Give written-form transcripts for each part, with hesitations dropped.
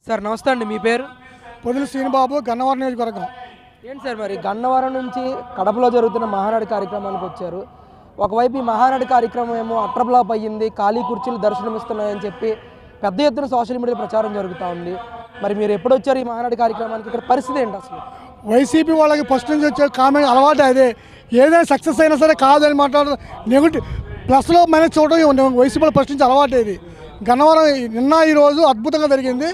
Sir నమస్తే అండి, మీ పేరు? పొదిలి శ్రీనిబాబు, గన్నవరం నియోజకవర్గం. ఏంటి సార్, మరి గన్నవరం నుంచి కడపలో జరుగుతున్న మహానాడు కార్యక్రమానికి వచ్చారు. ఒకవైపు ఈ మహానాడు కార్యక్రమం ఏమో అట్రబ్లాప్ అయ్యింది, ఖాళీ కుర్చీలు దర్శనమిస్తున్నాయని చెప్పి పెద్ద ఎత్తున సోషల్ మీడియా ప్రచారం జరుగుతూ ఉంది. మరి మీరు ఎప్పుడు వచ్చారు ఈ మహానాడు కార్యక్రమానికి? ఇక్కడ పరిస్థితి ఏంటి అసలు? వైసీపీ వాళ్ళకి ఫస్ట్ నుంచి వచ్చే కామెంట్ అలవాటు అదే. ఏదైనా సక్సెస్ అయినా సరే కాదని మాట్లాడడం, నెగిటివ్ ప్లస్లో మైనస్ చూడడం వైసీపీ ఫస్ట్ నుంచి అలవాటు. ఇది గన్నవరం నిన్న ఈరోజు అద్భుతంగా జరిగింది.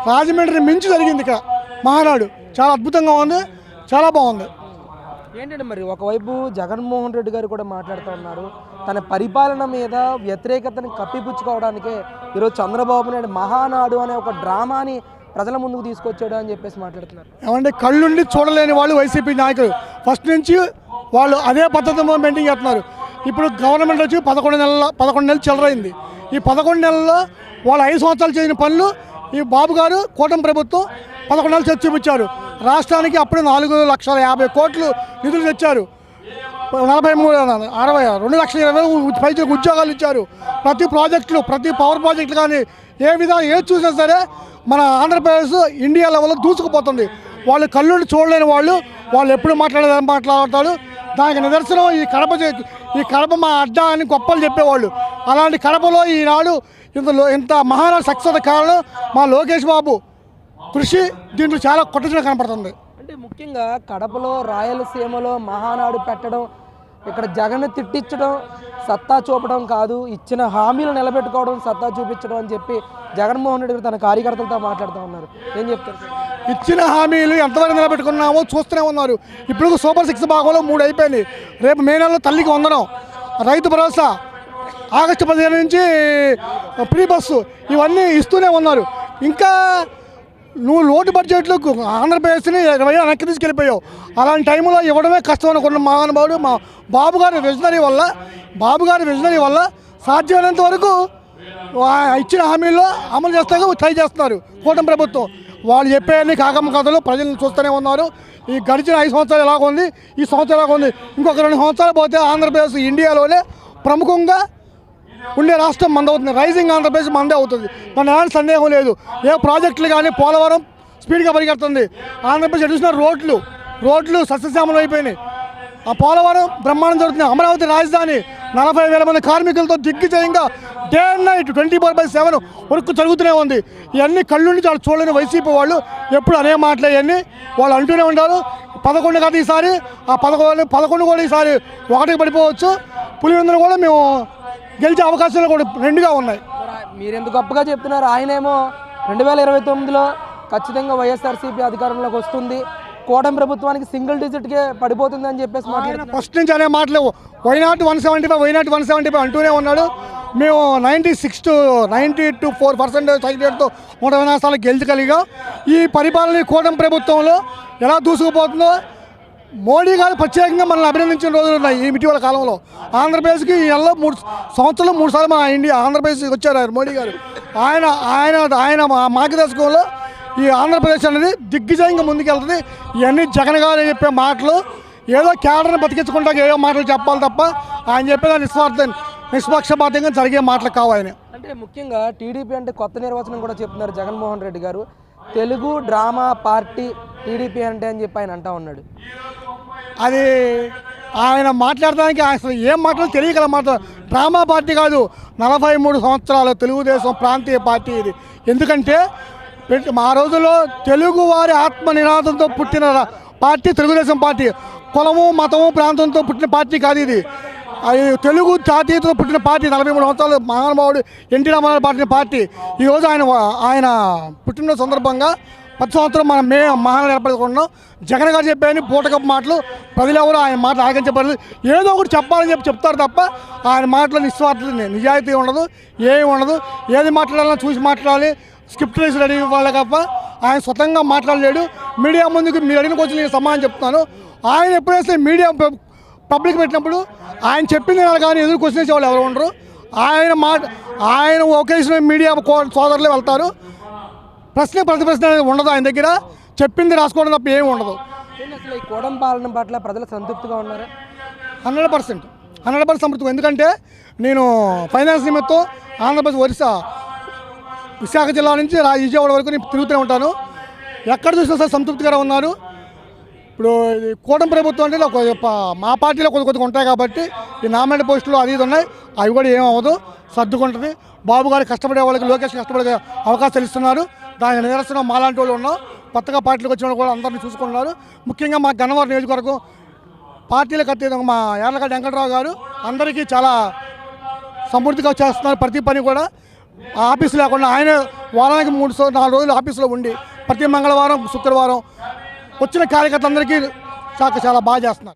రాజమండ్రి మించి జరిగింది ఇక్కడ మహానాడు. చాలా అద్భుతంగా ఉంది, చాలా బాగుంది. ఏంటంటే మరి ఒకవైపు జగన్మోహన్ రెడ్డి గారు కూడా మాట్లాడుతూ ఉన్నారు, తన పరిపాలన మీద వ్యతిరేకతను కప్పిపుచ్చుకోవడానికే ఈరోజు చంద్రబాబు నాయుడు మహానాడు అనే ఒక డ్రామాని ప్రజల ముందుకు తీసుకొచ్చాడు అని చెప్పేసి మాట్లాడుతున్నారు. ఏమంటే కళ్ళుండి చూడలేని వాళ్ళు వైసీపీ నాయకులు ఫస్ట్ నుంచి వాళ్ళు అదే పద్ధతిలో మెయింటైన్ చేస్తున్నారు. ఇప్పుడు గవర్నమెంట్ వచ్చి 11 నెలలు చిల్లరైంది. ఈ 11 నెలల్లో వాళ్ళు 5 సంవత్సరాలు చేసిన పనులు ఈ బాబు గారు కూటమి ప్రభుత్వం 11 నెలలు చేసి చూపించారు. రాష్ట్రానికి అప్పుడు 4,50,000 కోట్లు నిధులు తెచ్చారు. 2,20,000 పైచలకు ఉద్యోగాలు ఇచ్చారు. ప్రతి ప్రాజెక్టులు, ప్రతి పవర్ ప్రాజెక్టులు కానీ ఏది చూసినా సరే మన ఆంధ్రప్రదేశ్ ఇండియా లెవెల్లో దూసుకుపోతుంది. వాళ్ళు కళ్ళుండి చూడలేని వాళ్ళు ఎప్పుడు మాట్లాడతాడు. దానికి నిదర్శనం ఈ కడప మా అడ్డా అని గొప్పలు చెప్పేవాళ్ళు. అలాంటి కడపలో ఈనాడు ఇంత మహానాడు సక్సెస్ కారణం మా లోకేష్ బాబు కృషి. దీంట్లో చాలా కొట్టగా కనపడుతుంది. అంటే ముఖ్యంగా కడపలో రాయలసీమలో మహానాడు పెట్టడం, ఇక్కడ జగన్ తిట్టించడం సత్తా చూపడం కాదు, ఇచ్చిన హామీలు నిలబెట్టుకోవడం సత్తా చూపించడం అని చెప్పి జగన్మోహన్ రెడ్డి గారు తన కార్యకర్తలతో మాట్లాడుతూ ఉన్నారు. ఏం చెప్తారు? ఇచ్చిన హామీలు ఎంతవరకు నిలబెట్టుకున్నామో చూస్తూనే ఉన్నారు. ఇప్పుడు సూపర్ 6 భాగంలో 3 అయిపోయింది. రేపు మే నెలలో తల్లికి వందనం, రైతు భరోసా, ఆగస్టు 15 నుంచి ఫ్రీ బస్సు, ఇవన్నీ ఇస్తూనే ఉన్నారు. ఇంకా నువ్వు లోటు బడ్జెట్లు ఆంధ్రప్రదేశ్ని 20 వెనక్కి తీసుకెళ్ళిపోయావు. అలాంటి టైంలో ఇవ్వడమే కష్టం అనుకున్న మహానుభావుడు మా బాబు గారి విజనరీ వల్ల సాధ్యమైనంత వరకు ఇచ్చిన హామీల్లో అమలు చేస్తాక ట్రై చేస్తున్నారు కూటమి ప్రభుత్వం. వాళ్ళు చెప్పేవన్నీ కాకమ్మ కథలు ప్రజలను చూస్తూనే ఉన్నారు. ఈ గడిచిన 5 సంవత్సరాలు ఎలాగుంది, ఈ సంవత్సరం ఎలాగుంది, ఇంకొక 2 సంవత్సరాలు పోతే ఆంధ్రప్రదేశ్ ఇండియాలోనే ప్రముఖంగా ఉండే రాష్ట్రం మందవుతుంది. రైజింగ్ ఆంధ్రప్రదేశ్ మందే అవుతుంది. మన ఎలాంటి సందేహం లేదు. ఏ ప్రాజెక్టులు కానీ పోలవరం స్పీడ్గా పరిగెడుతుంది. ఆంధ్రప్రదేశ్ చూసిన రోడ్లు సస్యశ్యామలం అయిపోయినాయి. ఆ పోలవరం బ్రహ్మాండం జరుగుతుంది. అమరావతి రాజధాని 40,000 మంది కార్మికులతో దిగ్విజయంగా డే అండ్ నైట్ 24/7 వర్క్ జరుగుతూనే ఉంది. ఇవన్నీ కళ్ళుండి చాలా చూడలేని వైసీపీ వాళ్ళు ఎప్పుడు అనే మాటలు ఇవన్నీ వాళ్ళు అంటూనే ఉంటారు. 11 కాదు ఈసారి, ఆ 11 కూడా ఈసారి 1కి పడిపోవచ్చు. పులివెందులు కూడా మేము గెలిచే అవకాశాలు కూడా 2గా ఉన్నాయి. మీరు ఎంత గొప్పగా చెప్తున్నారు. ఆయనేమో 2029లో ఖచ్చితంగా వైఎస్ఆర్సీపీ అధికారంలోకి వస్తుంది, కూటమి ప్రభుత్వానికి సింగిల్ డిజిట్కే పడిపోతుంది అని చెప్పేసి మాట్లాడుతున్నారు. ఫస్ట్ నుంచి అనే మాటలు వైనాట్ 175 అంటూనే ఉన్నాడు. మేము 96 to 92% సైకిల్తో 120 స్థానాలు గెలిచగలిగాం. ఈ పరిపాలన కూటమి ప్రభుత్వంలో ఎలా దూసుకుపోతుందో మోడీ గారు ప్రత్యేకంగా మనల్ని అభినందించిన రోజులు ఉన్నాయి. ఈ ఇటీవల కాలంలో ఆంధ్రప్రదేశ్కి ఈ నెలలో 3 సంవత్సరాలు 3 సార్లు మన ఆంధ్రప్రదేశ్కి వచ్చారు మోడీ గారు. ఆయన మార్గదర్శకంలో ఈ ఆంధ్రప్రదేశ్ అనేది దిగ్విజయంగా ముందుకెళ్తుంది. ఇవన్నీ జగన్ గారు చెప్పే మాటలు ఏదో కేడర్ని బతికించుకుంటా ఏదో మాటలు చెప్పాలి తప్ప ఆయన చెప్పేదా నిష్పక్షపాతంగా జరిగే మాటలు కావాలి. అంటే ముఖ్యంగా టీడీపీ అంటే కొత్త నిర్వచనం కూడా చెప్తున్నారు జగన్మోహన్ రెడ్డి గారు. తెలుగు డ్రామా పార్టీ టీడీపీ అంటే అని చెప్పి ఆయన అంటూ ఉన్నాడు. అది ఆయన మాట్లాడడానికి అసలు ఏం మాట్లాడో తెలియగల మాట. డ్రామా పార్టీ కాదు, 43 సంవత్సరాలు తెలుగుదేశం ప్రాంతీయ పార్టీ ఇది. ఎందుకంటే ఆ రోజుల్లో తెలుగు వారి ఆత్మ నినాదంతో పుట్టిన పార్టీ తెలుగుదేశం పార్టీ. కులము, మతము, ప్రాంతంతో పుట్టిన పార్టీ కాదు ఇది. అది తెలుగు జాతీయతతో పుట్టిన పార్టీ. 43 సంవత్సరాలు మహానుభావుడు ఎన్టీ రామారావు పార్టీ పార్టీ. ఈరోజు ఆయన పుట్టినరోజు సందర్భంగా 10 సంవత్సరం మనం మహానాడు ఏర్పడుకున్నాం. జగన్ గారు చెప్పాయని పూటకప్పు మాటలు ప్రజలు ఎవరు ఆయన మాటలు ఆగించబడలేదు. ఏదో ఒకటి చెప్పాలని చెప్తారు తప్ప ఆయన మాటలు నిజాయితీ ఉండదు, ఏమి ఉండదు. ఏది మాట్లాడాలని చూసి మాట్లాడాలి, స్క్రిప్ట్ రేసి రెడీ ఇవ్వాలి తప్ప ఆయన స్వతంగా మాట్లాడలేడు. మీడియా ముందుకు మీరు అడిగిన కోసం నేను సమాధానం చెప్తున్నాను. ఆయన ఎప్పుడైతే మీడియా పబ్లిక్ పెట్టినప్పుడు ఆయన చెప్పింది కానీ ఎదురు క్వశ్చన్ చేసే వాళ్ళు ఎవరు ఉండరు. ఆయన ఒకేషన్ మీడియా సోదరులే వెళ్తారు. ప్రతిప్రశ్న అనేది ఉండదు ఆయన దగ్గర. చెప్పింది రాసుకోవడం తప్ప ఏమి ఉండదు. అసలు ఈ కూటమి పాలన పట్ల ప్రజలు సంతృప్తిగా ఉన్నారా? 100% సంతృప్తిగా. ఎందుకంటే నేను ఫైనాన్స్ నిమిత్తం ఆంధ్రప్రదేశ్ ఒరిస్సా విశాఖ జిల్లా నుంచి విజయవాడ వరకు నేను తిరుగుతూనే ఉంటాను. ఎక్కడ చూసినా సరే సంతృప్తిగా ఉన్నారు. ఇప్పుడు ఇది కూటమి ప్రభుత్వం అంటే మా పార్టీలో కొద్దిగా ఉంటాయి కాబట్టి ఈ నామినేట్ పోస్టులు అది ఇది ఉన్నాయి, అవి కూడా ఏమవ్వదు, సర్దుకుంటుంది. బాబు గారు కష్టపడే వాళ్ళకి, లోకేష్ కష్టపడే అవకాశాలు ఇస్తున్నారు. దానికి నిదర్శనం మాలాంటి వాళ్ళు ఉన్నాం. కొత్తగా పార్టీలకు వచ్చిన వాళ్ళు కూడా అందరినీ చూసుకుంటున్నారు. ముఖ్యంగా మా గన్నవరం నియోజకవర్గం పార్టీలకు అతీతంగా మా యార్లగడ్డ వెంకటరావు గారు అందరికీ చాలా సమృద్ధిగా చేస్తున్నారు. ప్రతి పని కూడా ఆఫీసు లేకుండా ఆయన వారానికి 3-4 రోజులు ఆఫీసులో ఉండి ప్రతి మంగళవారం, శుక్రవారం వచ్చిన కార్యకర్తలందరికీ చాలా బాగా చేస్తున్నారు.